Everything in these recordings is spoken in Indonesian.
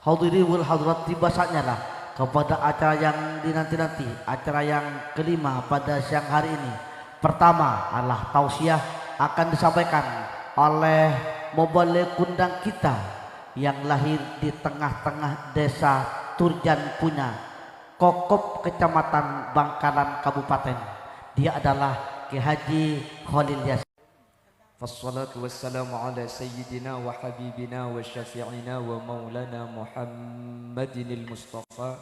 Hadirin wal hadirat, tiba saatnya lah kepada acara yang dinanti-nanti, acara yang kelima pada siang hari ini. Pertama adalah tausiah akan disampaikan oleh Mubalik kundang kita yang lahir di tengah-tengah desa Turjan Punya, Kokop, Kecamatan Bangkalan, Kabupaten. Dia adalah Ki Haji Khalil Yasin. Wassalatu wassalamu ala sayyidina wa habibina wa syafi'ina wa maulana Muhammadinil Mustafa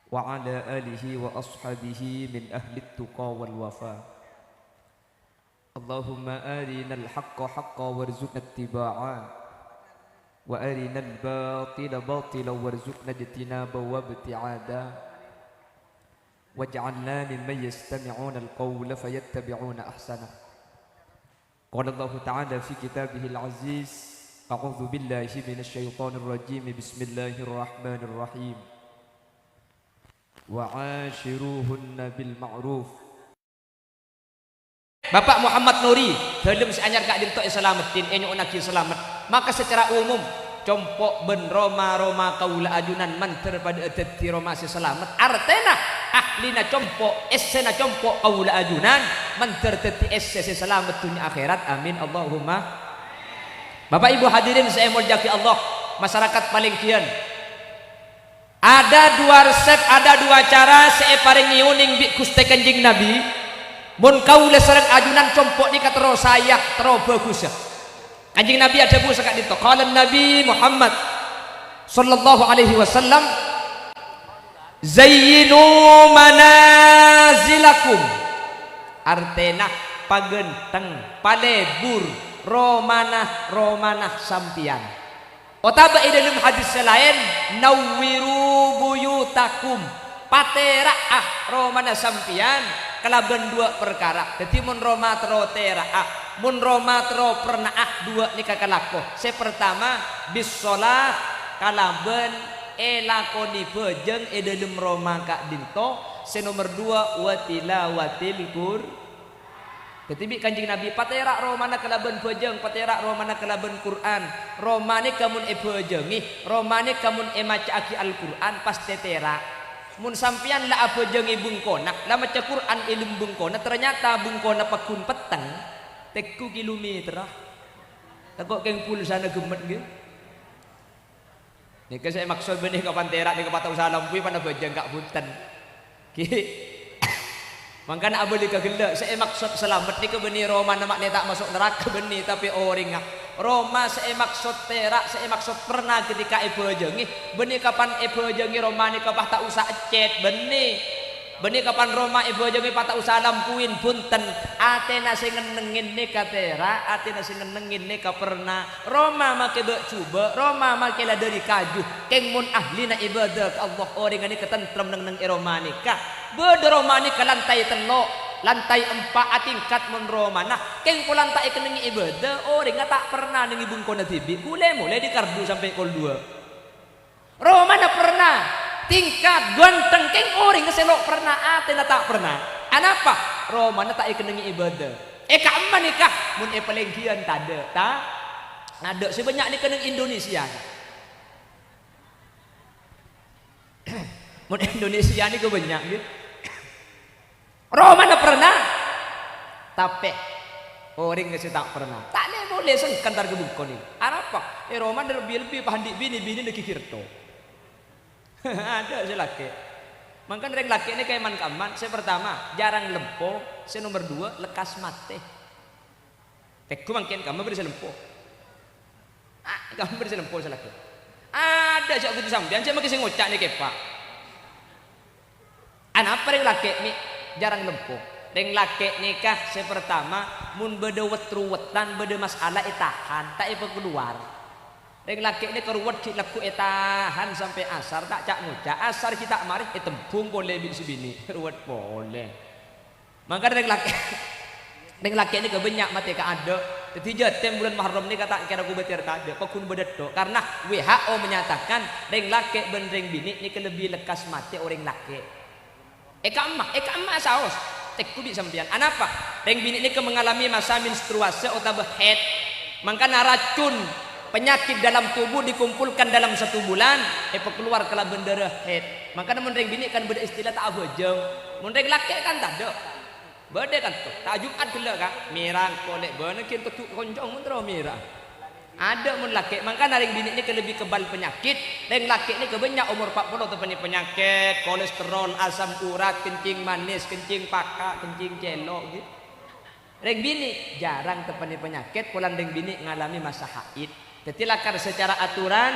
wa ala alihi wa ashabihi min ahli tuqa wal wafa. Allahumma arina al-haqqa haqqa warzuqna ittiba'a wa arina al-batila batila warzuqna ijtinaba wa ibti'ada waj'alna mimman yastami'una al-qawla fayattabi'una ahsanah. Qala Allah Ta'ala fi kitabihil aziz, a'udzu billahi minasyaitonir rajim, bismillahirrahmanirrahim. Wa 'ashiruhunna bil ma'ruf. Bapak Muhammad Nuri dalam seanyar kak dintok selamatin enyo naki selamat, maka secara umum compok ben Roma kaula ajunan manter pada eteti Roma si selamat artena ahlina compok essena compok kaula ajunan manter teti esse si selamat dunia akhirat, amin Allahumma. Bapak Ibu hadirin saya mulyaki Allah, masyarakat paling kian ada dua resep, ada dua cara saya paring ngiuning bi Gusti Kanjeng Nabi mun kaula sareng ajunan compok ni katero saya tero bagus ya. Kanjeng Nabi ada bu sekat dito. Qala Nabi Muhammad sallallahu alaihi wasallam, zayyinu manazilakum, artena pagenteng palebur romanah sampian. Otaba dalam hadis lain, nawwiru buyutakum, patera romanah sampian kalaban dua perkara. Dadi mun roma tero tera mun Roma tero pernah dua nikah kalakoh. Se pertama bisolah kalaben elakoni bejeng dalam Roma kak dinto. Se nomor dua watilawatil Qur. Ketibi Kanjeng Nabi patera Romana kalaben bejeng, patera Romana kalaben Quran. Romane kamun bejengi, Romane kamun maca aki Al-Quran pas tetera. Mun sampian la bejengi bungkona, la maca Quran ilmu bungkona, ternyata bungkona pakun peteng. Teku kilometer takut keng pulsa na gemet gitu. Nih saya maksud benih kapan terak nih kapatau salam pui pada bajang kak bunten. Makanya abeli kegelak saya maksud selamat nih ke benih Roma nama nih tak masuk neraka benih tapi orang Roma saya maksud terak saya maksud pernah ketika ibu jengi benih kapan ibu jengi Roma nih kapah tak usah cet benih kapan Roma ibu jengi patah usah lampuin punten atena sing ngenengin nih katera atena sing ngenengin nih pernah Roma make bek coba Roma make lah dari kaju keng mun ahlina ibadah Allah orang ini ketentrem neng Roma nikah beda Roma nikah lantai telok lantai 4 tingkat mun Roma nah keng pulang tak kenengi ibadah orang tak pernah nengi bungkona tibi mulai di kardu sampai kol 2 Roma na pernah tingkat ganteng keng orang keselok pernah atena tak pernah anapa Roma na tak ikenengi ibadah kamman nikah mun pelengkian tade ta ada sebanyak ni keneng Indonesia mun Indonesia ni kebanyak gitu Roma na pernah tapi orang kasi tak pernah tak boleh sengkan tar gebungkon ni anapa Roma na lebih pahandi bini nakikirto ada si laki makan reng laki ini kayak man kaman saya pertama jarang lempo saya nomor 2 lekas mate teku makin kamu beri selempo kamu beri selempo saya laki ada si aku disambian saya makin ngocak nih kepak apa reng laki ini jarang lempo reng laki nikah saya pertama mun beda wetruwetan beda masalah itahan tak ipa keluar reng laki ini keruat kita laku etahan sampai asar tak cak ngucak asar kita marih tembung boleh bini sebini keruat boleh maka reng laki ini kebanyak mati ke ada jadi jatem bulan Muharram ini kata kira aku betir tak ada pakun bedeto karena WHO menyatakan reng laki ben reng bini ini lebih lekas mati orang laki ekamah saus tekku di sampian anapa reng bini ini mengalami masa menstruasi atau head maka racun penyakit dalam tubuh dikumpulkan dalam 1 bulan keluar kala bendera head. Maka mun reng bini kan beda istilah tak abojeng, mun reng laki kan tak ada beda kan tuh tak Jumat gila kak mirang kolek bener kita tuh konjong mun terus mirang ada mun laki. Maka reng bini ini lebih kebal penyakit, reng laki ini kebanyak umur 40 tuh penyakit kolesterol, asam urat, kencing manis, kencing paka, kencing celok gitu. Reng bini jarang terpani penyakit, pulang reng bini ngalami masa haid. Jadi lakar secara aturan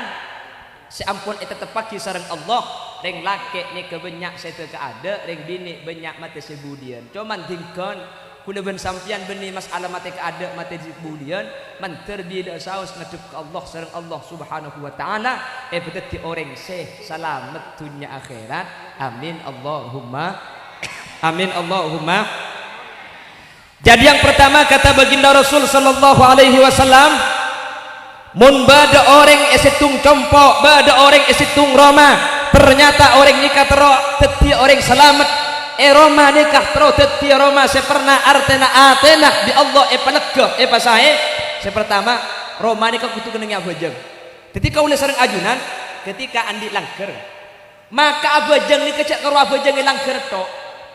seampun itu tepaki sareng Allah, reng laki ni kebanyak saya ada, reng bini banyak mati sebudian. Cuman tingkon kula ben sampian beni masalah mati ada mati sebudian, manter bila saus ngadep ke Allah sareng Allah Subhanahu wa taala, berarti orang selamat dunia akhirat. Amin Allahumma. Amin Allahumma. Jadi yang pertama kata baginda Rasul sallallahu alaihi wasallam, mun bada orang esitung compok, bada orang esitung Roma, ternyata orang nikah tero teti orang selamat. Roma nikah tero teti Roma seperna artena atena di Allah panegah pasahe. Sepertama Roma nikah kudu kenenge abajeng. Ketika oleh sareng ajunan, ketika andi langker, maka abajeng nikah cek karo abajeng langker tok.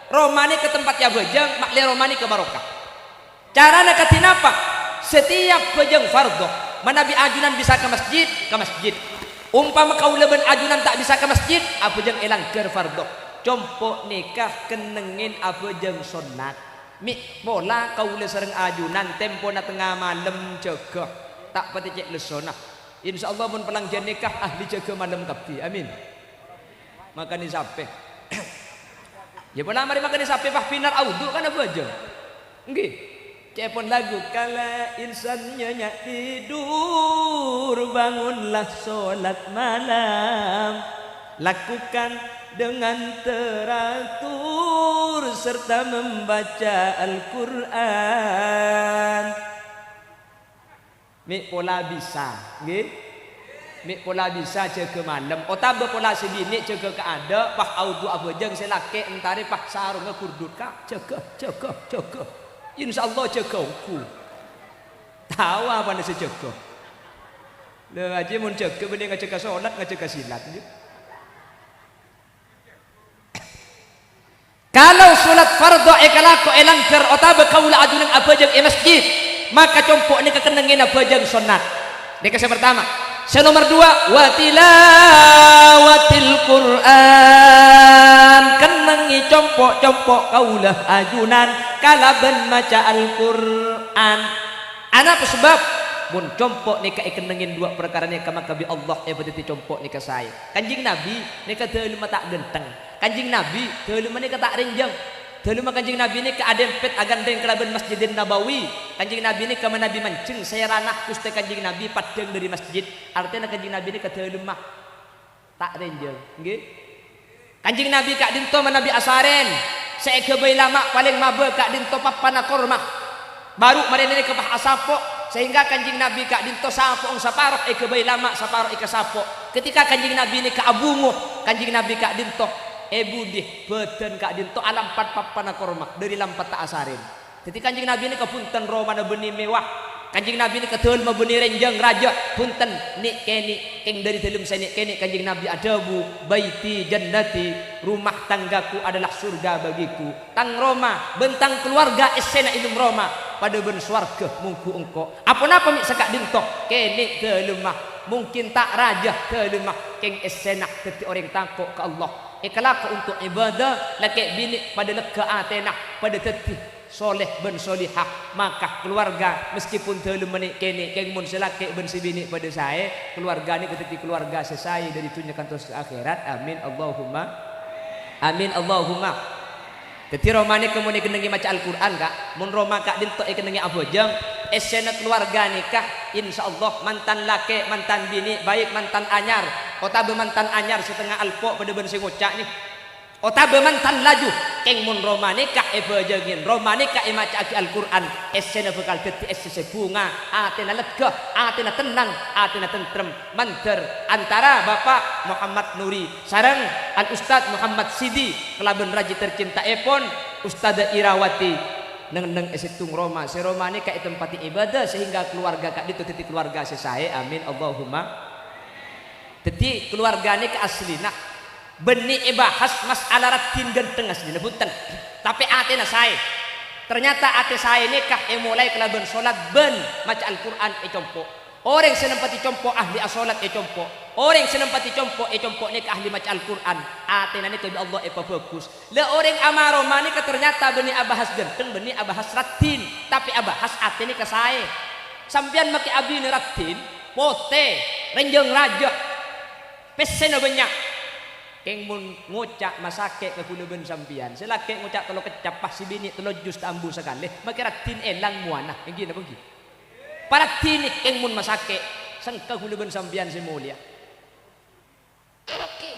Roma nikah tempat abajeng, makle Roma nikah barokah. Caranya katinapa? Setiap bajeng fardhu manabi ajunan bisa ke masjid, ke masjid. Umpama kaula ben ajunan tak bisa ke masjid, apa jeng elang ker fardhu. Compok nikah kenengin apa jeng sunat. Mi bola kaula sareng ajunan tempo na tengah malam jaga. Tak pati cek lesona. Insyaallah mun pelanggan nikah ahli jaga malam kabeh. Amin. Makani sampai. Ya bola mari makani sampai pah pinar audu kan apa jeng. Nggih. Cepon lagu kala insan nyenyak tidur, bangunlah sholat malam, lakukan dengan teratur serta membaca Al-Quran. Mik pola bisa, nggih? Mik pola bisa jaga malam. Otak pola sebini jaga keada, pah audu abojeng selake entari pah sarung ngekurdut kak, jaga. Insya Allah jaga aku. Tahu apa nasi jaga? Le aja mun jaga bener ngajaga sholat, ngajaga silat. Kalau sholat fardhu ekalako elangker otabe kaula ajunan apa jeng masjid, maka compok ni kekenengin apa jeng sunat. Ini yang pertama. Yang nomor 2, wa tilawatil Quran, kenengi compok kaulah ajunan kalaben maca Al-Quran. Ana apa sebab? Mun compok nika kenengin 2 perkara nika maka bi Allah berarti compok nika saya. Kanjing Nabi nika teu tak genteng. Kanjing Nabi teu nika tak renjang. Teu kanjing Nabi nika adempet agandeng kalaben Masjidin Nabawi. Kanjing Nabi nika Nabi mancing saya ranah kuste kanjing Nabi padeng dari masjid. Artinya kanjing Nabi nika teu lemah. Tak renjang, nggih. Kanjing Nabi kak dinto Nabi asaren. Saya kebai lama paling mabe kak dinto papana korma. Baru mari nika pah asapo sehingga kanjing Nabi kak dinto sapo saparok kebai lama saparok sapo. Ketika kanjing Nabi nika abungu, kanjing Nabi kak dinto budih beten kak dinto alam 4 papana korma dari lampat tak asarin. Jadi kanjing Nabi ini kepunten romana benih mewah. Kanjing Nabi ini ketul ma benih renjang raja punten nik keni keng dari telum saya nik keni kanjing Nabi adabu baiti jannati, rumah tanggaku adalah surga bagiku. Tang Roma bentang keluarga esena ilum Roma pada ben swarga mungku engko. Apa-apa mik sekak dinto keni kelemah mungkin tak raja kelemah keng esena keti orang tangkok ke Allah. Ikhlas untuk ibadah laki bini pada lega atena pada tetih soleh ben solihah, maka keluarga meskipun telum menik kene keng mun selaki ben si bini pada saya keluarga ni keteti keluarga sesai dari dunia kantos ke akhirat. Amin Allahumma. Amin Allahumma. Teti romane kemudian kenengi maca Al-Quran kak mun Roma kak dinto kenengi abojeng esena keluarga nikah insyaallah mantan laki mantan bini baik mantan anyar otabe mantan anyar setengah alpo pada ben sing ngocak nih otabe mantan laju keng mun Roma nikah bojengin Roma nikah maca Al-Quran esena bakal dadi esese bunga atena lega atena tenang atena tentrem manter antara Bapak Muhammad Nuri sareng Al Ustad Muhammad Sidi kelaben raji tercinta epon Ustadzah Irawati neng esitung Roma. Si Roma ini kayak tempat ibadah sehingga keluarga kak itu titik keluarga saya. Amin Allahumma. Jadi keluarga ini ke asli nak benih bahas masalah ratin genteng asli nebutan. Tapi atena saya. Ternyata ate saya ini kah mulai kelaban solat ben maca Al-Quran compo. Orang senempati compo ahli asolat compo. Orang senempati compo ni ke ahli maca Al-Quran. Atena ni kebi Allah bagus. Le orang amaroma ni ternyata benih abahas genteng benih abahas ratin. Tapi abahas ate ni ke saya. Sampian maki abi ni ratin pote renjeng raja. Pesena banyak. Keng mun ngucak masake ke kuluben sampian. Selake ngucak telo kecap pas si bini telo jus tambu sekali. Makira tin elang muana. Yang gini bagi. Para tinik keng mun masake sangka kuluben sampian si mulia. Oke.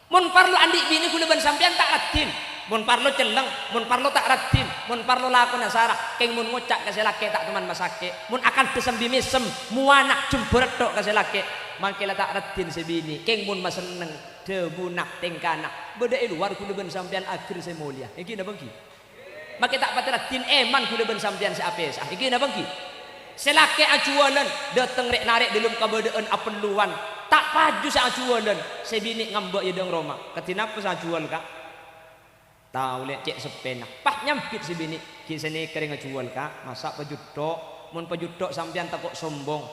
Mun parlo andi bini kuluben sampian tak ratin. Mun parlo celeng, mun parlo tak ratin, mun parlo lako nasara. Keng mun ngucak ke selake tak teman masake. Mun akan besembi misem muana jumber tok ke selake. Mangkila tak ratin si bini. Keng mun maseneng. Debunak tengkana beda luar kuluben sampean akhir saya mulia iki na bangki make tak patrat tin eman kuluben sampean si apes iki na bangki selake acuanan dateng rek narik dilum kabedaan apeluan tak paju sa acuanan sebini ngambek yedeng Roma ketinapa sa acuan kak tahu lek cek sepena pah nyampit si bini kisene kering acuan kak masak pajutok mun pajutok sampean takut sombong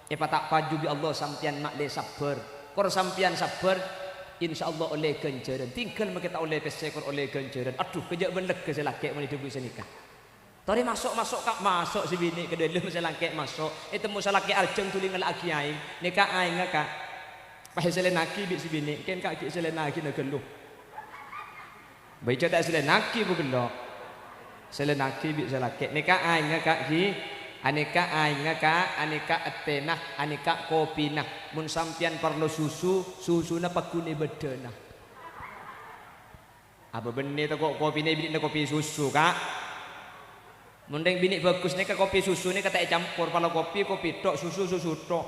tak paju bi Allah sampean mak le sabar kor sampean sabar insyaallah oleh ganjaran tinggal kita oleh pesekor oleh ganjaran aduh kejak benek ke selake mun hidup senikah tadi masuk kak masuk si bini ke dalam selake masuk itu mu selake aljeng tuling lagi aing nikah aing kak pas selenaki bi si bini ken kak ki selenaki na geluh bae tak selenaki bu geluh selenaki bi selake nikah aing kak ki aneka aing kak aneka etenah aneka kopi nah mun sampian perlu susuna pakune bedena apa benih tu kopi ni bini kopi susu kak mundeng bini bagus ni ke kopi susu ni kata campur kalau kopi tok susu tok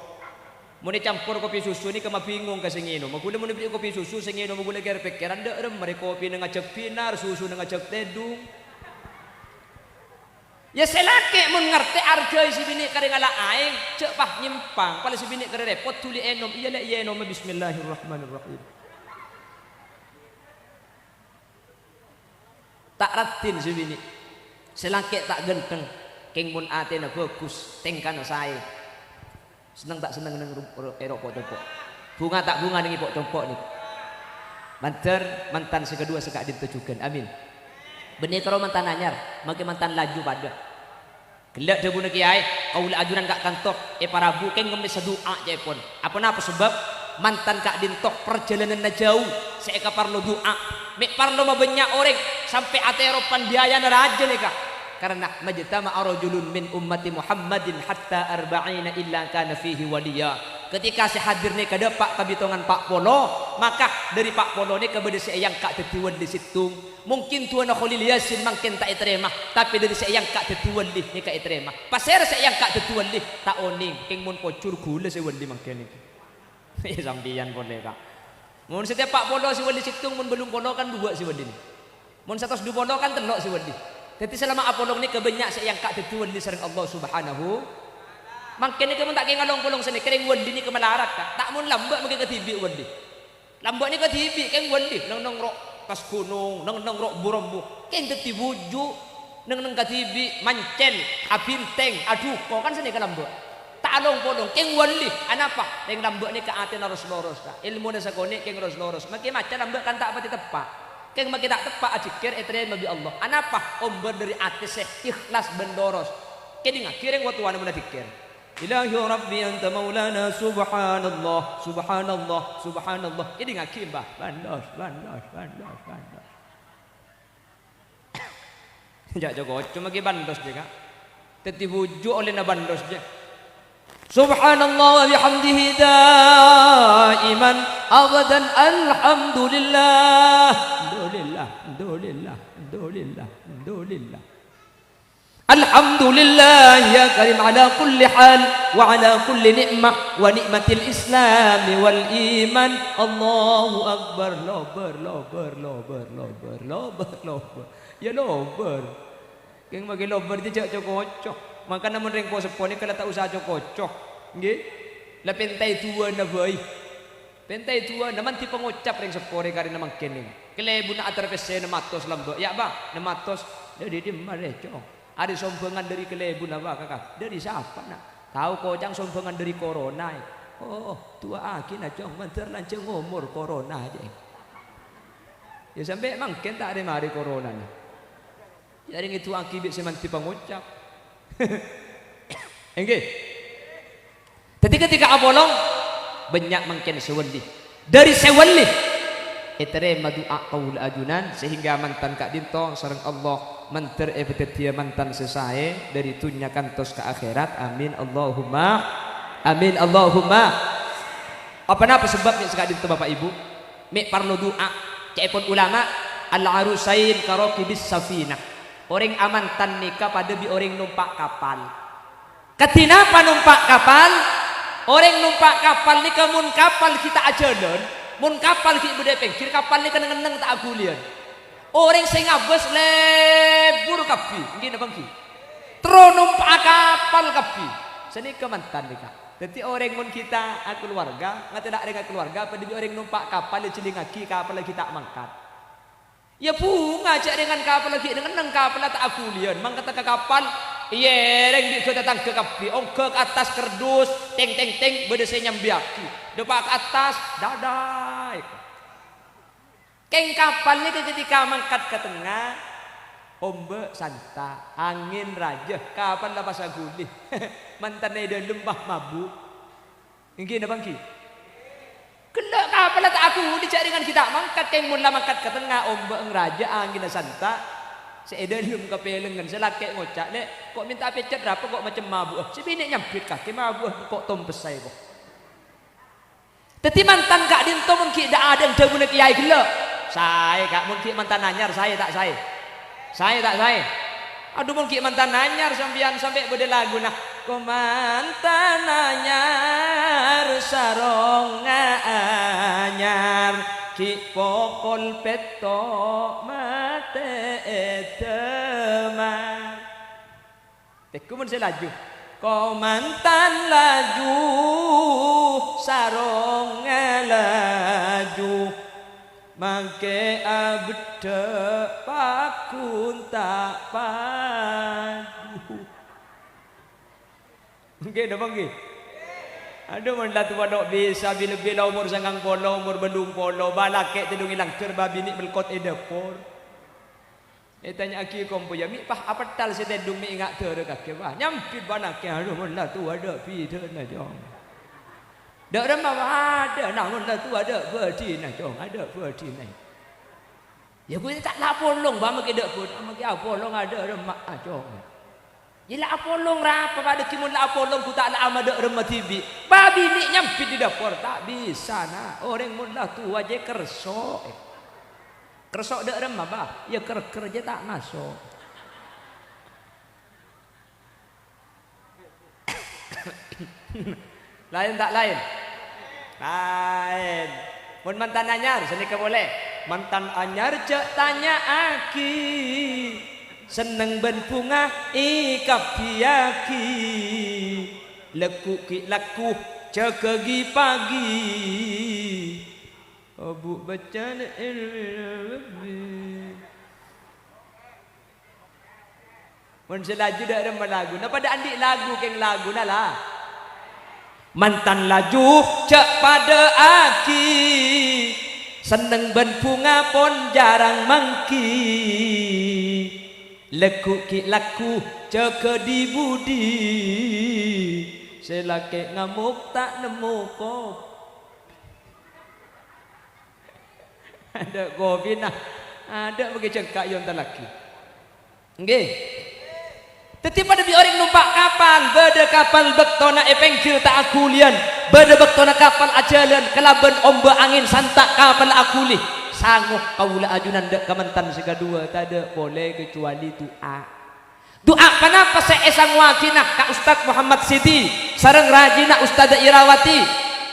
mun campur kopi susu ni kema bingung ka singino magule mun beli kopi susu singino magule ger pikiran de rem mari kopi nang ngajak pinar susu nang ngajak tedung ya selake mun ngerti arjai si bini kare ngala aing cek pah nyimpang pala si bini kare repot tuli enom iya le iya enom bismillahirrahmanirrahim tak ratin si bini selake tak genteng keng mun atena bagus tengkana sae seneng tak seneng nang erok pok bunga tak bunga ning pok compok ni mantan sekedua sekak ditujukan amin benih karo mantan anyar maki mantan laju pada gelak debu neki ai kaula ajuran kak kantor para bu keng ngemis doa jepon apa sebab mantan kak dintok perjalanan na jauh saya ka parlo doa mek parlo mabanyak orang sampai ateropan biaya na raja nih kak karena majtama rajulun min ummati Muhammadin hatta arba'ina illa kana fihi waliya ketika si hadir nih kada pak kabitongan Pak Polo maka dari Pak Polo nih kepada si yang kak tetiwan di situng mungkin tuan Khalil Yasin mungkin tak iterima tapi dari si yang kak tetiwan di nih kak iterima pasir si yang kak tetiwan di tak oning keng mun pocur gula si wali mungkin ini sampian boleh kak mun setiap Pak Polo si wali situng mun belum polo kan dua si wali mun 102 polo kan telok si wali jadi selama apolong ni kebanyak si yang kak tetiwan di sering Allah subhanahu mangkene kamu tak ngalong polong sini kering wandi ni kemalarat kak tak mun lambat mungkin ketibi wandi lambat ni ketibi keng wandi nang rok kas gunung nang rok burombu keng teti buju nang ketibi mancen abinteng aduh kok kan sini ke lambat tak along polong keng wandi anapa keng lambat ni ke ate harus loros kak ilmu na sakone keng harus loros makin macam lambat kan tak pati tepat keng makin tak tepat ajikir etre mabi Allah anapa omber dari ate seh ikhlas bendoros keng ngakireng watuan mun dikir Ilahi Rabbi anta maulana subhanallah subhanallah subhanallah jadi ngakim bah bandos jak jago cuma ke bandos je kak teti bujuk oleh na bandos je subhanallah wa bihamdihi daiman abadan alhamdulillah alhamdulillah Alhamdulillah ya karim ala kulli hal wa ala kulli ni'mah wa ni'matil islam wal iman Allahu akbar lober ya lober Keng bagi lober dia cok kocok. Maka namun ring po sepon ni kalau tak usah cok kocok. Nggih. La pentai tua na boy. Pentai tua naman ti pengucap ring sepore kari namang kening. Kelebu na aterpese na matos lambo. Ya ba? Na matos dari di mare cok. Ada sombongan dari kelebu na ba kakak? Dari siapa nak? Tahu kojang sombongan dari corona. Oh, tua akin na cok manter lanceng umur corona aja. Ya sampai mangken tak ada mari corona na. Jadi itu akibat semanti pengucap. Enggak. Tapi ketika abolong banyak mungkin sewali. Dari sewali terima doa qaul ajunan sehingga mantan kak dinto sareng Allah manter dia mantan selesai dari dunia kantos ke akhirat. Amin Allahumma. Amin Allahumma. Apa napa sebabnya sekak dinto Bapak Ibu? Mek parlo doa cepon ulama al-arusain karokibis safinah. Orang amantan nikah pada bi orang numpak kapal. Ketinapa numpak kapal? Orang numpak kapal nikah mun kapal kita ajalan, mun kapal kita bude pengkir kapal nikah neng tak agulian. Orang sing ngabes lebur kapi, gini bangki. Terus numpak kapal kapi. Seni kemantan nikah. Jadi orang mun kita keluarga, nggak tidak dengan keluarga, pada bi orang numpak kapal celingaki kapal kita mangkat. Ya bunga cak dengan kapal lagi dengan neng kapal tak akulian mang kata ke kapal iya reng di datang ke kapi ongke ke atas kerdus teng teng teng bedese nyambiaki depak ke atas dadai keng kapal ni ketika mangkat ke tengah ombe santa angin raja kapal lepas agulih mantan ada lembah mabuk ingin apa bangki kelak kapal tak aku dicari dengan kita mangkat keng mun mangkat ke tengah ombak raja angin santa seeda lum kepelengan selakek ngocak nek kok minta pecet berapa kok macam mabuk si bini nyampit kaki mabuk kok tompesai kok teti mantan kak dinto mun ki dak ada debu nek kiai gelek saya kak mun ki mantan anyar saya tak saya aduh mun ki mantan anyar sampean sampai bede lagu nah ko mantan anyar sarong anyar ki pokol peto mate teman teku mun selaju ko mantan laju sarong laju mangke abde pakun tak padu mungkin apa nggih aduh mun latu wadok bisa bila umur sangang polo umur belum polo balake tidung ilang keur babi ni belkot edepor tanya aki kompo ya mi pah apa tal se tedung mi ingak tere kake bah nyampi banake aduh mun latu ada pide na jong dak remah ada nang latu ada berdi na jong ada berdi na ya gue tak lapolong ba magi dak pun magi apolong ada remah jong Jila apolong rapa pada kimun la apolong ku tak la amada remah tibi. Babi ni nyampit di dapur tak bisa nah. Orang mun lah tua je kerso. Kerso dak remah bah. Ya kerja tak masuk. Lain tak lain? Lain. Mun mantan anyar sini ke boleh. Mantan anyar cek tanya aki. Seneng ben bunga ikapiaki leku ki laku cekegi pagi abu baca mun selaju dak ada lagu na pada andik lagu keng lagu na lah mantan laju cek pada aki seneng ben bunga pon jarang mangki leku ki laku ceke di budi selake ngamuk tak nemu kop ada kopi nah ada bagi cengkak yon laki nggih tetapi pada bi orang numpak kapal beda kapal bektona epengkil tak akulian beda bektona kapal ajalan kelaban omba angin santak kapal akuli sanggup kaula ajunan dek kementan segadua tak ada boleh kecuali doa kenapa saya esang wakinah Kak Ustaz Muhammad Siti sareng rajina Ustazah Irawati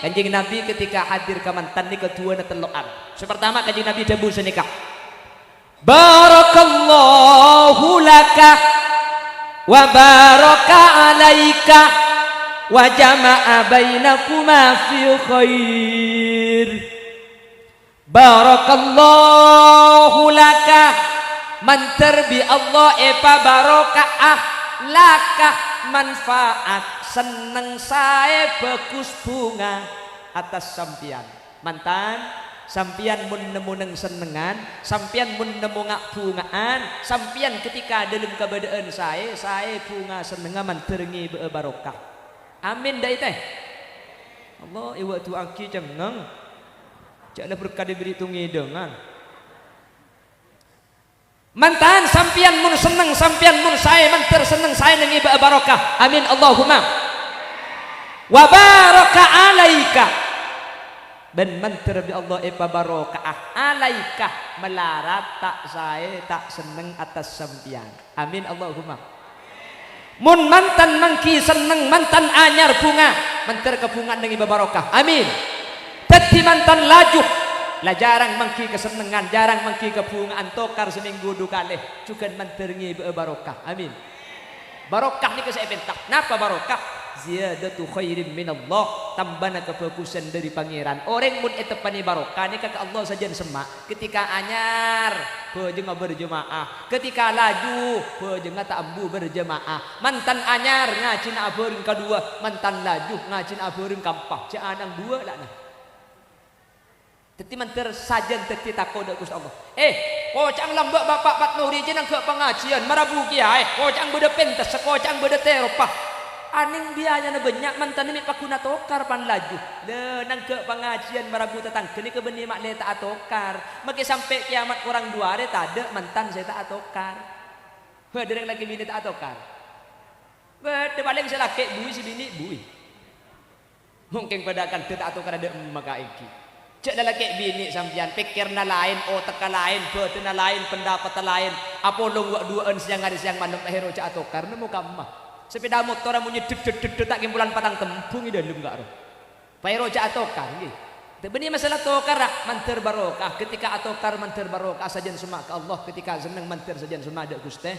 kanjeng Nabi ketika hadir kementan ni kedua na teloan sepertama kanjeng Nabi debu senikah barakallahu laka wa baraka alaika wa jama'a bainakuma fi khair. Barakallahu laka, mantar bi Allah epa barokah laka manfaat, seneng saya bagus bunga atas sampian. Mantan sampian mun nemu neng senengan, sampian mun nemu ngak bungaan, sampian ketika dalam keberadaan saya bunga senengan manterengi barokah. Amin dah teh. Allah iwa tu aki cengeng. Janganlah berkah diberi tungi dengan mantan sampian mun seneng, sampian mun saya manter seneng saya nengi barokah. Amin Allahumma. Wa baraka alaika, ben manter bi Allah epa barokah alaika melarat tak saya tak seneng atas sampian. Amin Allahumma. Mun mantan mangki seneng, mantan anyar bunga manter ke bunga nengi barokah. Amin. Tadi mantan laju lah jarang mangki kesenengan, jarang mangki kebungaan tokar seminggu dua kali juga manterengi barokah. Amin. Barokah ni saya bentak. Napa barokah? Ziyadatu khairin minallah, tambana kebagusan dari pangeran. Orang mun etepani barokah ni kata Allah saja semak. Ketika anyar bejeng berjemaah, ketika laju bejeng tak ambu berjemaah. Mantan anyar ngajin abeureng kedua, mantan laju ngajin abeureng kampah. Cek anang dua lah nah. Teti manter sajen teti takut Gusti Allah. Kocang lambak bapak Pat Nuri jenang ke pengajian marabu kiai. Kocang beda pentas, sekocang beda teropah. Aning biaya na banyak mantan ni pakuna tokar pan laju. Le nang ke pengajian marabu tetang kini ke beni mak le tak atokar. Maki sampai kiamat orang dua hari tak ada mantan saya tak atokar. Dereng lagi bini tak atokar. Beda paling saya laki bui si bini bui. Mungkin pada akan tak atokar ada maka iki. Cek dah laki bini sampian pikir na lain, otak lain, betul na lain, pendapat lain. Apa long wak duaan siang hari siang malam hero cak atokar nemu kamah. Sepeda motor amunnya deg tak kimpulan patang tembung ida lum gak roh. Hero cak atokar nggih. Beni masalah tokar manter barokah. Ketika atokar manter barokah sajen semak ke Allah, ketika seneng manter sajen semak ada Gusti.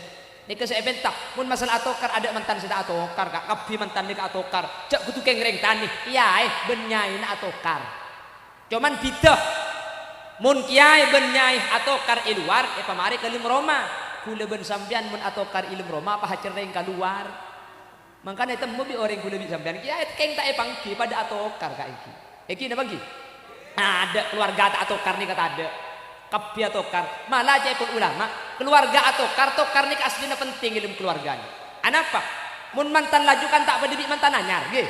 Nika saya bentak, mun masalah atokar ada mantan saya atokar kak, kapi mantan nika atokar. Cak kutu kengreng tani. Iya benyai na atokar. Cuman bidah mun kiai ben nyai atokar iluar pamari ke lim Roma kula ben sampean mun atokar ilmu Roma apa hacereng keluar mangkana temu bi orang kula bi sampean kiai keng tak pangki pada atokar ka iki na bangki ada keluarga tak atokar ni kata ada kapi atokar malah aja pun ulama keluarga atokar tokar ni aslinya penting ilmu keluarganya anapa mun mantan laju kan tak berdiri mantan anyar nggih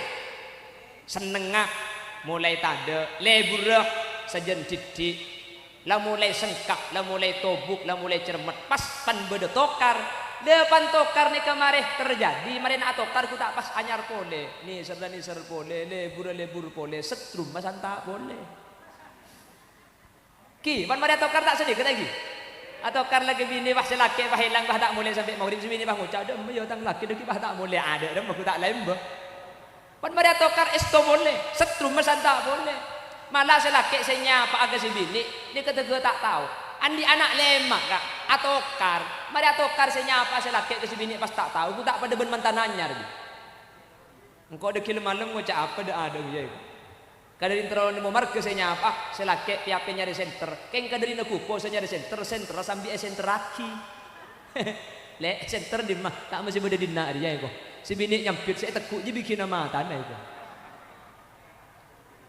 senengah mulai tanda leburah sajen didik lah mulai sengkak lah mulai tobuk lah mulai cermet pas pan beda tokar depan tokar ni kemarin terjadi mari nak tokar ku tak pas anyar pole ni serda ni ser pole lebur pole setrum masan tak boleh ki pan mari tokar tak sedih lagi atokar lagi bini pas laki pas hilang pas tak boleh sampai maghrib bini pas ngucap dem yo tang laki deki pas tak boleh ada dem aku tak lembah. Pan mari atokar esto boleh, setrum masan tak boleh. Malah saya laki saya nyapa agak si bini, dia kata gue tak tahu. Andi anak lemak kak, atokar. Mari atokar saya nyapa saya laki ke si bini pas tak tahu, gue tak pada ben mantan anyar. Engkau ada kilo malam ngucap apa ada ya. Kadarin terlalu nemu marga saya nyapa, saya laki tiap nyari center. Keng kadarin aku po saya nyari center sambil center aki. Le center di mah tak masih muda dina dia kok. Si bini nyampit saya tekuk je bikin nama tanah itu.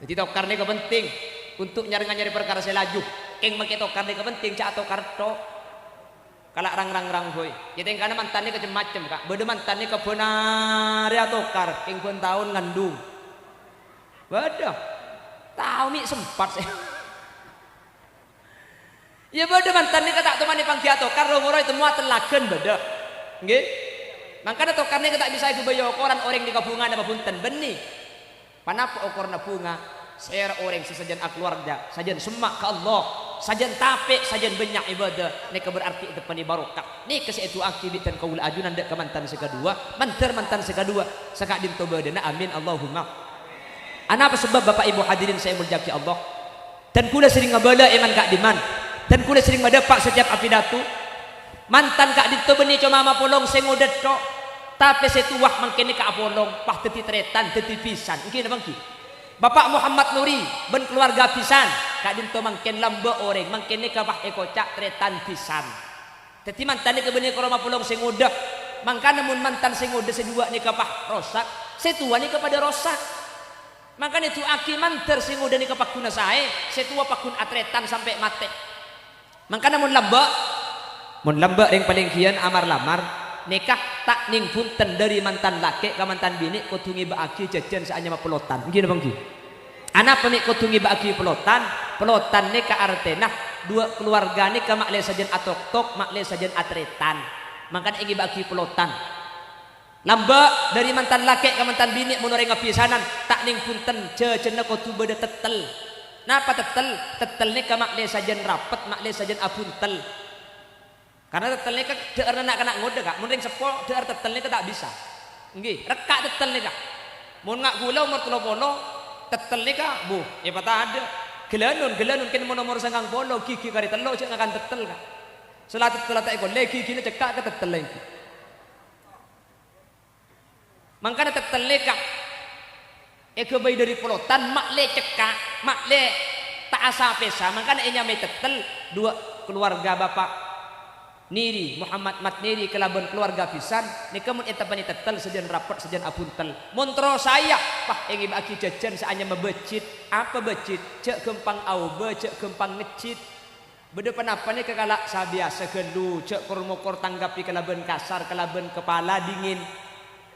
Jadi tokar ni penting untuk nyari perkara saya laju. Keng make tokar ni penting cak tokar tok. Kalak rang boy. Jadi karena mantan ni macam-macam kak. Beda mantan ni benar ya tokar. Keng pun tahun ngandung. Beda. Tahu mi sempat saya. Ya beda mantan ni tak teman ni pangki tokar lomoro itu semua telaken beda. Nggih. Makanya tokar ni tak bisa dibayar koran orang di kabungan apa punten beni. Panapa okorna bunga? Saya orang sesajen keluarga, sajen semak ke Allah, sajen tapik, sajen banyak ibadah. Nika berarti depan barokah. Nika itu aktivitas kaul ajunan dek ke mantan sekadua, mantan sekadua. Sekak dim tobadana amin Allahumma. Apa sebab Bapak Ibu hadirin saya muljaki Allah? Dan kula sering ngabala iman kak diman. Dan kula sering mendapat setiap apidatu. Mantan kak ditobeni cuma mapulong sengudet kok. tapi setuah mangkene ka apolong pah dadi tretan dadi pisan nggih napa nggih Bapak Muhammad Nuri ben keluarga pisan kak dinto mangken lamba oreng mangkene ka pah ekocak tretan pisan dadi mantane ke benih koroma pulong sing udah mangkana mun mantan sing udah sedua nih kapah rosak setua nih kepada rosak makanya itu aki manter sing udah nih kapah guna sae setua pakun atretan sampai mate makanya mun lamba yang paling kian amar lamar nikah tak ning punten dari mantan laki ke mantan bini kutungi baaki jajan saanya ma pelotan nggih napa nggih anak pemik kutungi baaki pelotan nikah artena dua keluarga nikah makle sajen atok-tok makle sajen atretan makanya ingin bagi pelotan lamba dari mantan laki ke mantan bini menurut ngapisanan tak ning punten jejena kutu beda tetel napa tetel nikah makle sajen rapet makle sajen apuntel karena tetelnya kan dear nak kena ngode kak mun ring sepol dear tetelnya tak bisa nggih rekak tetelnya kak mun ngak gula umur 30 tetelnya kak bu ya patah ada gelanun kene nomor sanggang bolo gigi kari telo cek akan tetel kak setelah tetel tak ikut lagi gigi cekak ke tetel lagi makanya tetelnya kak eko bayi dari pelotan makle cekak makle tak asa pesa makanya inya mai tetel dua keluarga bapak Niri Muhammad Mat Niri kelaban keluarga pisan nika mun eta pani tetel sejen rapet sejen apuntel montro saya pah ingin bagi jajan saanya membecit apa becit cek gempang aube cek gempang ngecit beda penapa nih kekalak sabiasa gelu cek kormokor tanggapi kelaban kasar kelaban kepala dingin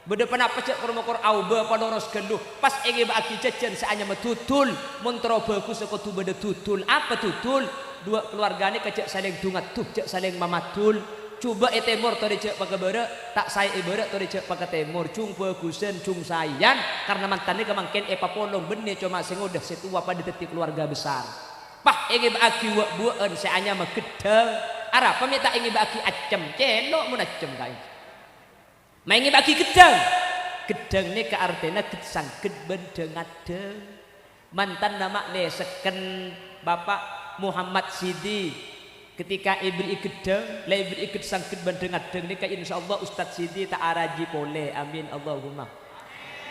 beda penapa cek kormokor aube paloros gelu pas ingin bagi jajan saanya metutul montro bagus sekotu beda tutul apa tutul dua keluarga ini kecek saling dungat tuh cek saling mamatul coba temur to dicek pakai bere tak saya ibere to dicek pakai temur cung bagusan cung sayan karena mantannya kemangken polong benih cuma sing udah setua pada detik keluarga besar pah ingin bagi buan seanya mah gedeng arah peminta ingin bagi acem celok mun acem kae mah ingin bagi gedeng ini ke artinya gesangket bendeng adeng mantan nama leseken bapak Muhammad Sidi ketika ibri gedeng la ibri sangkit bandengadeng nika insyaallah Ustaz Sidi tak araji pole amin Allahumma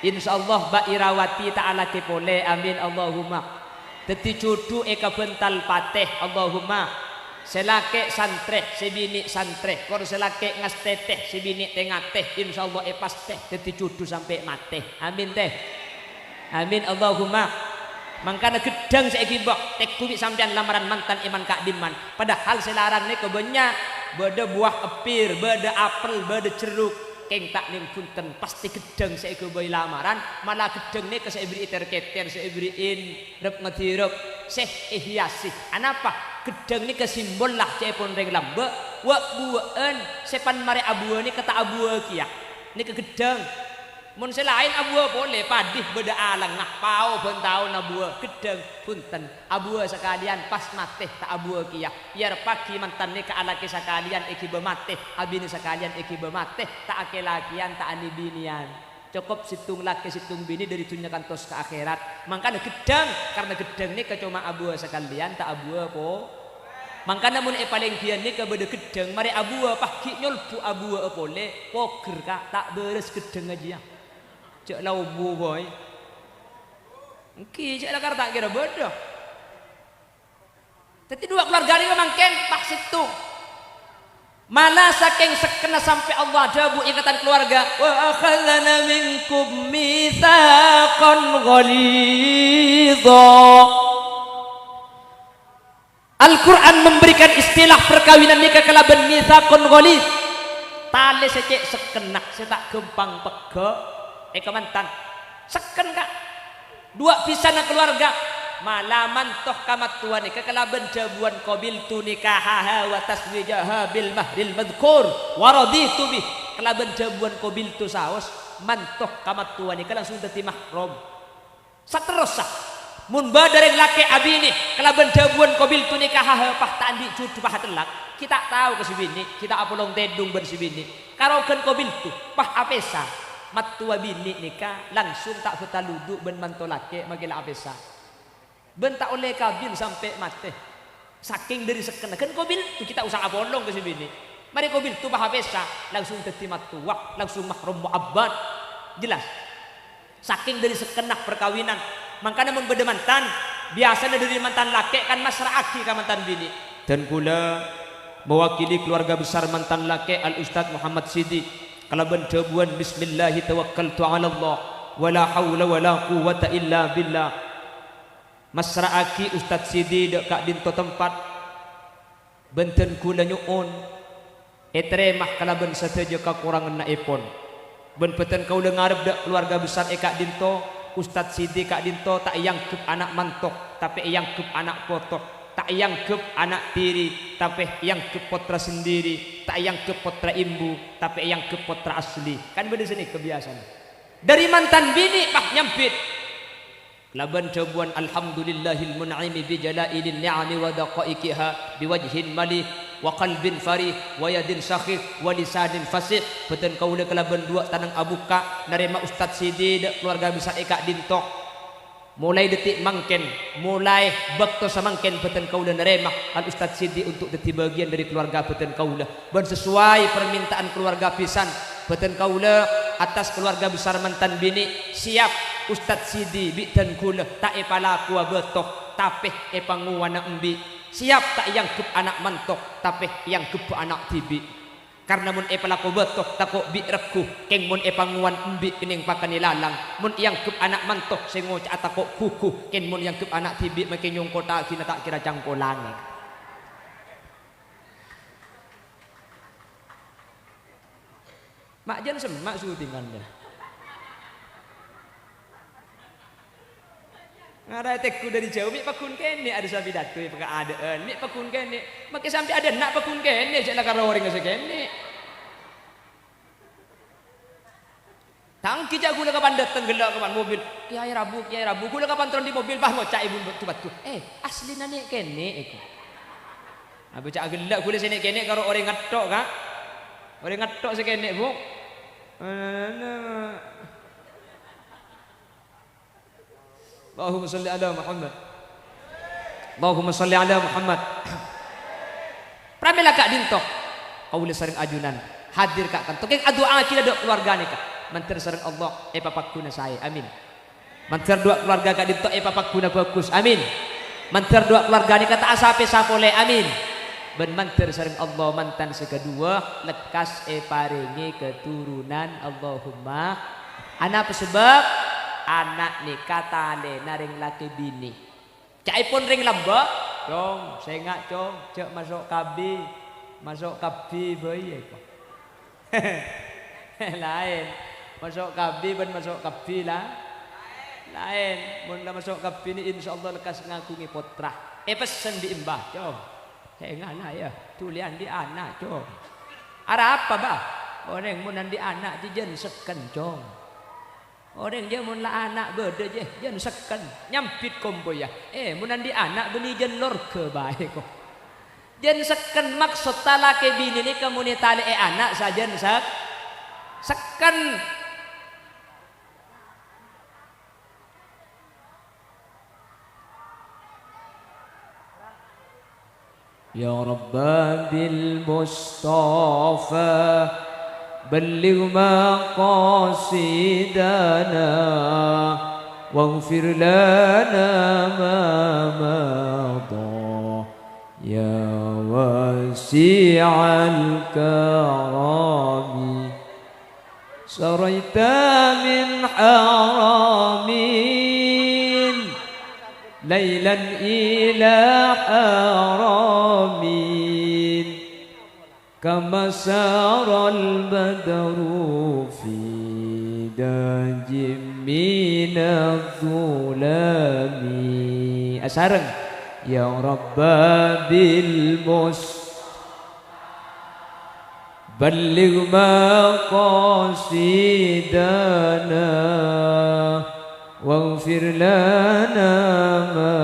insyaallah Mbak Irawati tak alake pole amin Allahumma dadi cudu eka bental pateh Allahumma selake santreh sebini santreh kor selake ngas teteh sebini tengah teh insyaallah pas teh dadi cudu sampai mate amin teh amin Allahumma mangkana gedang saiki mbok tek kuwi sampean lamaran mantan iman Kak Diman padahal selaran ne kebanyak beda buah epir beda apel beda jeruk keng tak ning punten pasti gedang saiki boy lamaran malah gedang ne ke saibri terketer saibri in rep ngedirep seh ihyasi anapa gedang ni ke simbol lah cepon reng lambe wa bueun sepan mare abu ni kata abu kia ni ke gedang mun selain abu boleh padih beda alang nah pau bentau abu gedeng punten abu sekalian pas mate tak abu kia biar pagi mantan ni ke alaki sekalian iki bemateh abini sekalian iki bemateh tak ake lakian tak ani binian cukup situng laki situng bini dari dunia kantos ke akhirat makanya gedeng karena gedeng ni ke cuma abu sekalian tak abu po makanya mun paling kian ni ke beda gedeng mari abu pagi nyolpu abu boleh poker kak tak beres gedeng aja cek lau bu boy engki cek lakar tak kira bodoh tapi dua keluarga ini memang ken pak situ malah saking sekena sampai Allah jabu ikatan keluarga wa akhadna minkum mitsaqan ghalidha Al-Quran memberikan istilah perkawinan nikah kelaban mitsaqan ghalidh tali secek sekenak setak gempang pegok mantan seken kak dua pisana keluarga malaman toh kamat tua nikah kelaban jabuan qabil tu nikahaha wa taswijaha bil mahril madhkur wa raditu bih kelaban jabuan qabil tu saos mantoh kamat tua nikah langsung dadi mahram saterusah mun badareng laki abini kelaban jabuan qabil tu nikahaha pah tandi cucu pah telak kita tahu ke si bini kita apolong tedung ben si bini karogen qabil tu pah apesa matua bini nikah langsung tak betaludu ben mantolake magila apesa ben tak oleh kabin sampai mate saking dari sekena kan kobil tu kita usah apolong ke si bini Mari kau bil tu bahasa langsung tetimat tua, langsung mahrum mu'abbad. Jelas. Saking dari sekenak perkawinan, makanya mun beda mantan, biasanya dari mantan laki kan masra'aki ka mantan bini. Dan pula mewakili keluarga besar mantan laki Al Ustaz Muhammad Sidi kalaban jabuan bismillahi tawakkaltu ala Allah wala hawla wala quwwata illa billah. Masra'aki Ustaz Sidi dek kak dinto tempat benten kula nyuun etremah kalaban sateja kekurangan naipon ben peten kau dengarep dek keluarga besar kak dinto Ustaz Sidi kak dinto tak yangkep anak mantok tapi yangkep anak potok, tak yangkep anak tiri tapi yangkep potra sendiri, tak yangkep potra imbu tapi yangkep potra asli. Kan beda sini kebiasaan dari mantan bini pak nyampit laban cobuan alhamdulillahil mun'imi bi jalailin ni'ami wa daqaiqiha biwajhin malih wa qalbin farih wa yadin sakhih wa lisanin fasih. Beten kaula kelaban dua tanang abuka narema Ustaz Sidi dek keluarga bisa eka dintok mulai detik mangken mulai bekto samangken beten kaula narema Al Ustaz Sidi untuk detik bagian dari keluarga beten kaula ban sesuai permintaan keluarga pisan beten kaula atas keluarga besar mantan bini siap Ustaz Sidi bitan kula tak epalaku betok tapi epanguana embi siap tak yang kep anak mantok tapi yang kep anak tibi karena mun epalaku betok takut bi rekku keng mun epanguan embi kening pakan lalang mun yang kep anak mantok sengo atako kuku ken mun yang kep anak tibi makin nyong kota kina tak kira cangkolange. Mak jan semak syutingannya ngarai tekku dari jauh mik pakun kene ada sampai datu pakai adaan mik pakun kene makai sampai ada nak pakun kene cek karo orang ngase kene tangki jak gula kapan dateng gelak kapan mobil kiai rabu gula kapan turun di mobil bah ngocak ibu tubatku asli nane kene iku abu cak gelak gula sini kene karo orang ngetok kak orang ngetok sekene bu Allahumma salli ala Muhammad. Allahumma salli ala Muhammad. Pramila kak dintok. Kaula sering ajunan. Hadir kak kantok. Keng adua kita dok keluarga nih kak. Mantir sering Allah. Papakuna saya. Amin. Mantir dua keluarga kak dintok. Papakuna bagus. Amin. Mantir dua keluarga nih kata asape sapole. Amin. Ben mantir sering Allah mantan sekedua. Lekas paringi keturunan. Allahumma. Anak sebab anak nikah tale naring laki bini cai pun ring lembek cong sengak cong cek masuk kabi bayi kok lain masuk kabi ben masuk kabi lah lain mun masuk kabi ni insyaallah lekas ngagungi potra pesen di imbah cong ngana ya tulian di anak cong ada apa bah orang mun di anak jijen seken cong orang dia mun la anak beda je jen seken nyampit kombo ya mun di anak beni jen lor ke bae kok jen seken maksud talake bini ni kamu ni tali anak sajen seken ya rabbil mustafa بلغ مقاصدنا واغفر لنا ما مضى يا واسع الكرم سريت من حرم ليلا إلى حرم كما سار البدر في داج من الظلام أسارن يا رب بلغ مقاصدنا واغفر لنا ما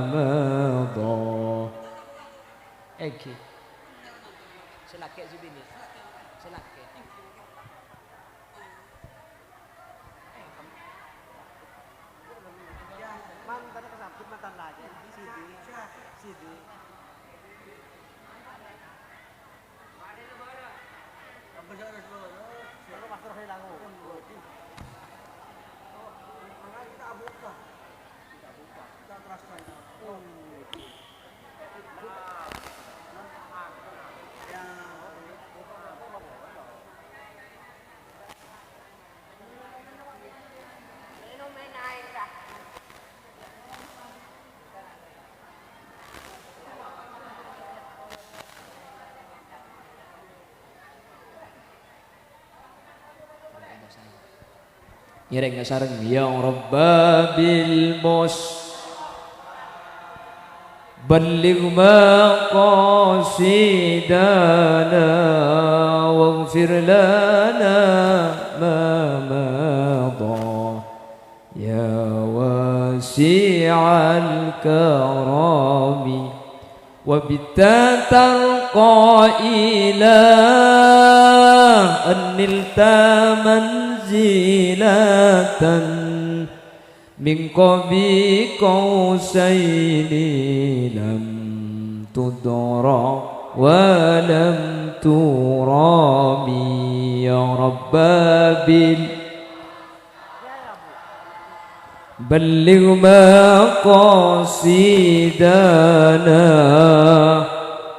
مضى selake zubini selake mantan kesabut mantan lagi sidi Ireng sareng ya rabbabil mus balligh maqasidana waghfir lana ma madha ya wasi'al karami wa bitta tarqa ila annilta manzilatan min qabi qausaini lam tudra wa lam turami ya rabbabil balligh maqasidana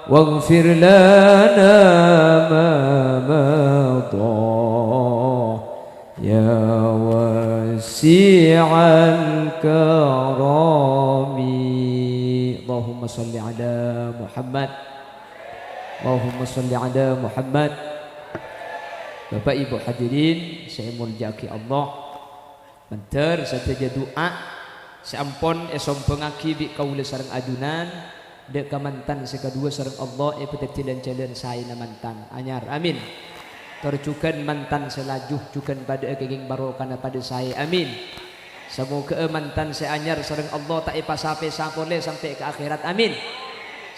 waghfir lana ma madha ya wasi'al karami Allahumma salli ala Muhammad Allahumma salli ala Muhammad. Bapak Ibu hadirin saya muljaki Allah Bentar saja doa sampun esompengaki bi kaula sareng adunan dek kamantan sekadua sareng Allah peteti dan jalan saya mantan anyar amin. Tercukan mantan selajuh cukan pada kenging barokah pada saya amin. Semoga mantan saya anyar sareng Allah tak sampai sapole sampai ke akhirat amin.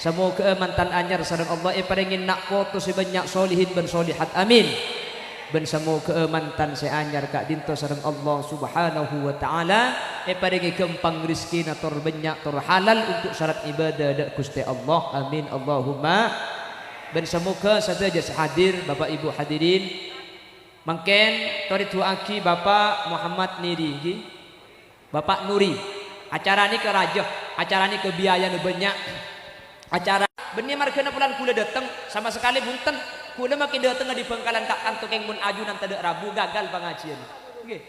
Semoga mantan anyar sareng Allah paringin nak foto sebanyak solihin dan solihat amin. Ben semoga mantan saya anyar kak dinto sareng Allah subhanahu wa ta'ala paringi kempang rizki na tor banyak tor halal untuk syarat ibadah dak Gusti Allah amin Allahumma. Ben semoga saja hadir Bapak Ibu hadirin mangken tori tuaki Bapak Muhammad Niri Bapak Nuri acara ni ke raja acara ni ke biaya nu banyak acara benih markena bulan kula datang sama sekali bunten kula makin datang di Bangkalan tak kantuk yang mun aju nan tadek Rabu gagal pengajian nggih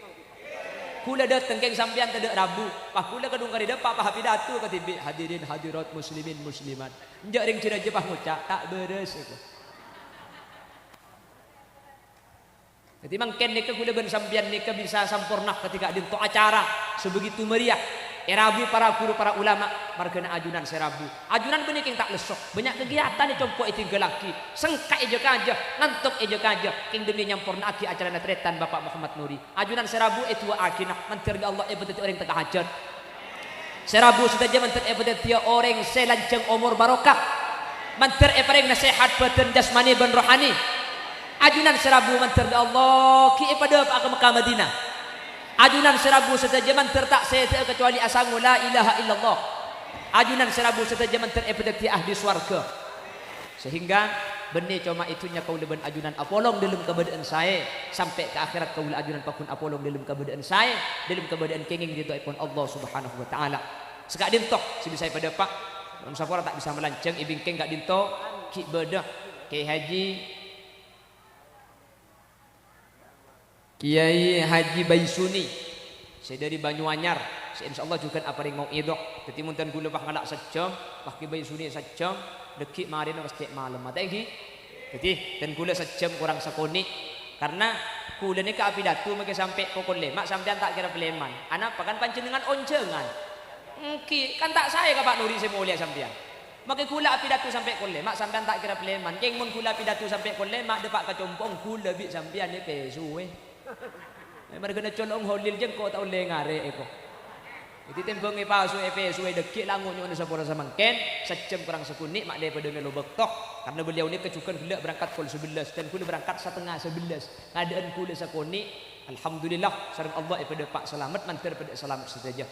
kula datang keng sampean tadek Rabu pah kula kadung kali depak pah pidato katibi hadirin hadirat muslimin muslimat njak ring cina jepah ngucak tak beres itu jadi mangken nika kula ben sampean nika bisa sampurna ketika dinto acara sebegitu meriah Rabu para guru para ulama margana ajunan serabu ajunan benih king tak lesok banyak kegiatan di compok itu gelaki sengkai eja kaja ngantuk eja kaja king demi nyampurna aki acara natretan Bapak Muhammad Nuri ajunan serabu itu akinah mentir Allah betul orang tengah hajat serabu sudah zaman ter betul orang selanceng umur barokah mentir paring nasihat badan jasmani dan rohani ajunan serabu mentir Allah ki pada Pak Mekah Madinah ajunan serabu setaja manter tak saya kecuali asangu la ilaha illallah ajunan serabu setaja manter epedekti ahli swarga sehingga benih cuma itunya kau leban ajunan apolong dalam keberadaan saya sampai ke akhirat kau ajunan pakun apolong dalam keberadaan saya dalam keberadaan kenging itu ipun Allah subhanahu wa ta'ala sekak dintok si bisa pada pak dalam sapora tak bisa melanceng ibing keng gak dintok ki bedah Kiai Haji Baisuni saya dari Banyuanyar saya insyaallah juga apa yang mau idok jadi munten gula bah ngalak sejam bah Ki Baisuni sejam dekik marin pasti malam mata iki jadi dan gula sejam kurang sekoni karena gula ni ke api datu mungkin sampai pokok lemak sampean tak kira peleman anak apa kan panjenengan oncengan ki kan tak saya ke Pak Nuri saya mulia sampean maka gula api datu sampai kole mak sampean tak kira peleman keng mun gula api datu sampai kole mak depak kecompong gula bi sampean ni pesuwe mereka nak colong holil jeng kau tak boleh ngare eko. Jadi tembong palsu suwe dekik langun yang sepura samangken sejam kurang sekunik mak daripada melo bektok karena beliau ni kecukan gula berangkat pukul 11 dan kula berangkat setengah 11 keadaan kula sekoni alhamdulillah sareng Allah daripada Pak Selamat mantir pada selamat saja.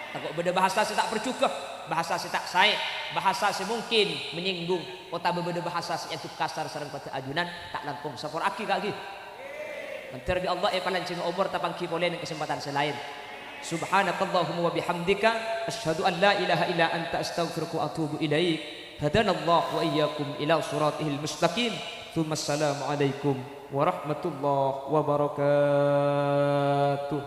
Takut beda bahasa saya tak percukah bahasa saya tak saya bahasa saya mungkin menyinggung kota berbeda bahasa saya itu kasar sareng kota ajunan tak langkung sapor aki kaki Mantir bi Allah palancing umur tapangki boleh dengan kesempatan selain. Subhanakallahumma wa bihamdika asyhadu an la ilaha illa anta astaghfiruka wa atubu ilaik. Hadanallahu wa iyyakum ila siratihil mustaqim. Tsumma assalamu alaikum warahmatullahi wabarakatuh.